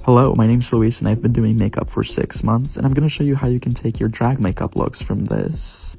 Hello, my name's Luis and I've been doing makeup for 6 months, and I'm going to show you how you can take your drag makeup looks from this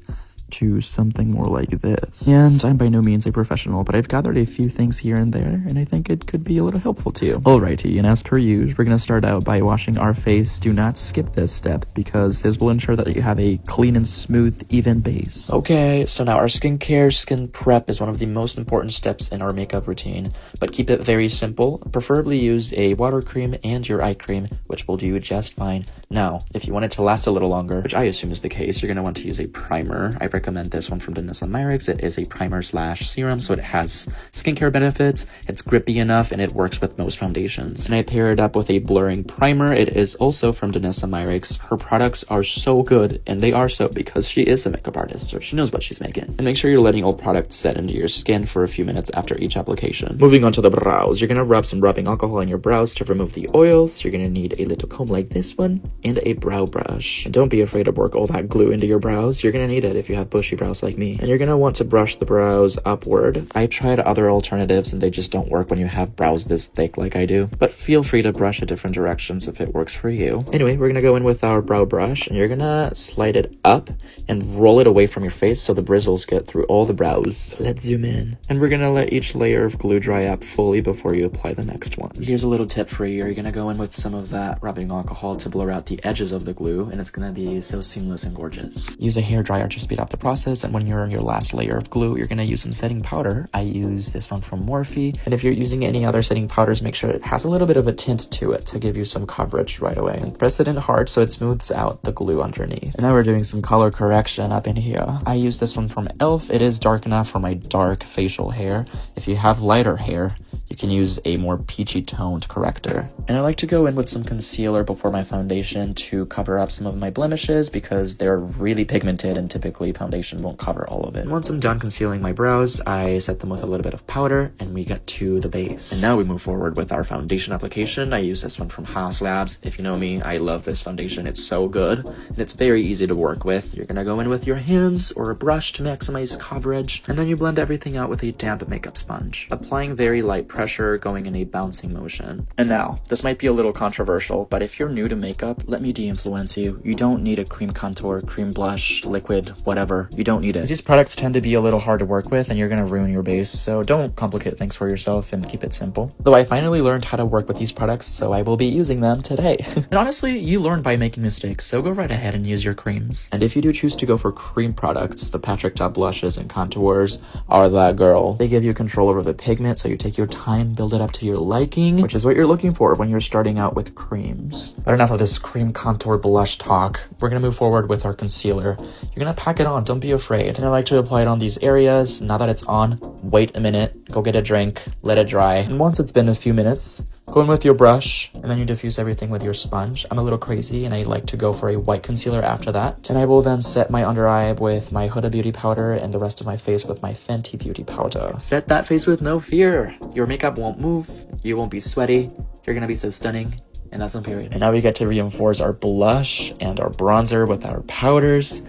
to something more like this. And I'm by no means a professional, but I've gathered a few things here and there, and I think it could be a little helpful to you. Alrighty, and as per usual, we're gonna start out by washing our face. Do not skip this step, because this will ensure that you have a clean and smooth, even base. Okay, so now our skincare, skin prep is one of the most important steps in our makeup routine, but keep it very simple. Preferably use a water cream and your eye cream, which will do just fine. Now, if you want it to last a little longer, which I assume is the case, you're gonna want to use a primer. I recommend this one from Danessa Myricks. It is a primer slash serum, so it has skincare benefits, it's grippy enough, and it works with most foundations. And I pair it up with a blurring primer. It is also from Danessa Myricks. Her products are so good, and they are so because she is a makeup artist, so she knows what she's making. And make sure you're letting all products set into your skin for a few minutes after each application. Moving on to the brows, you're gonna rub some rubbing alcohol on your brows to remove the oils. You're gonna need a little comb like this one and a brow brush. And don't be afraid to work all that glue into your brows. You're gonna need it if you have bushy brows like me. And you're gonna want to brush the brows upward. I've tried other alternatives and they just don't work when you have brows this thick like I do, but feel free to brush at different directions if it works for you. Anyway, we're gonna go in with our brow brush and you're gonna slide it up and roll it away from your face so the bristles get through all the brows. Let's zoom in. And we're gonna let each layer of glue dry up fully before you apply the next one. Here's a little tip for you. You're gonna go in with some of that rubbing alcohol to blur out the edges of the glue, and it's gonna be so seamless and gorgeous. Use a hair dryer to speed up the process, and when you're in your last layer of glue, you're gonna use some setting powder. I use this one from Morphe, and if you're using any other setting powders, make sure it has a little bit of a tint to it to give you some coverage right away. And press it in hard so it smooths out the glue underneath. And now we're doing some color correction up in here. I use this one from e.l.f. It is dark enough for my dark facial hair. If you have lighter hair, you can use a more peachy toned corrector. And I like to go in with some concealer before my foundation to cover up some of my blemishes because they're really pigmented and typically foundation won't cover all of it. And once I'm done concealing my brows, I set them with a little bit of powder and we get to the base. And now we move forward with our foundation application. I use this one from Haas Labs. If you know me, I love this foundation. It's so good and it's very easy to work with. You're gonna go in with your hands or a brush to maximize coverage, and then you blend everything out with a damp makeup sponge, applying very light pressure, going in a bouncing motion. And now, this might be a little controversial, but if you're new to makeup, let me de-influence you. You don't need a cream contour, cream blush, liquid, whatever. You don't need it. These products tend to be a little hard to work with and you're gonna ruin your base, so don't complicate things for yourself and keep it simple. Though I finally learned how to work with these products, so I will be using them today. And honestly, you learn by making mistakes, so go right ahead and use your creams. And if you do choose to go for cream products, the Patrick Ta blushes and contours are that girl. They give you control over the pigment, so you take your time, build it up to your liking, which is what you're looking for when you're starting out with creams. But enough of this cream contour blush talk. We're gonna move forward with our concealer. You're gonna pack it on, don't be afraid. And I like to apply it on these areas. Now that it's on, wait a minute, go get a drink, let it dry. And once it's been a few minutes, go in with your brush, and then you diffuse everything with your sponge. I'm a little crazy, and I like to go for a white concealer after that. And I will then set my under eye with my Huda Beauty powder, and the rest of my face with my Fenty Beauty powder. Set that face with no fear. Your makeup won't move, you won't be sweaty, you're gonna be so stunning, and that's on period. And now we get to reinforce our blush and our bronzer with our powders.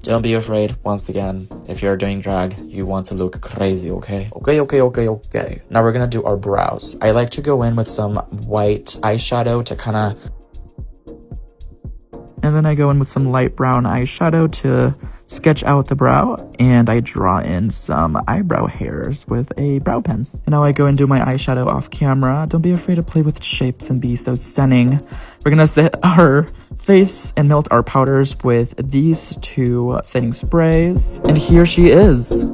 Don't be afraid. Once again, if you're doing drag, you want to look crazy, okay? Okay. Now we're gonna do our brows. I like to go in with some white eyeshadow to kind of... And then I go in with some light brown eyeshadow to sketch out the brow, and I draw in some eyebrow hairs with a brow pen. And now I go and do my eyeshadow off camera. Don't be afraid to play with shapes and be so stunning. We're gonna set our face and melt our powders with these two setting sprays, and here she is.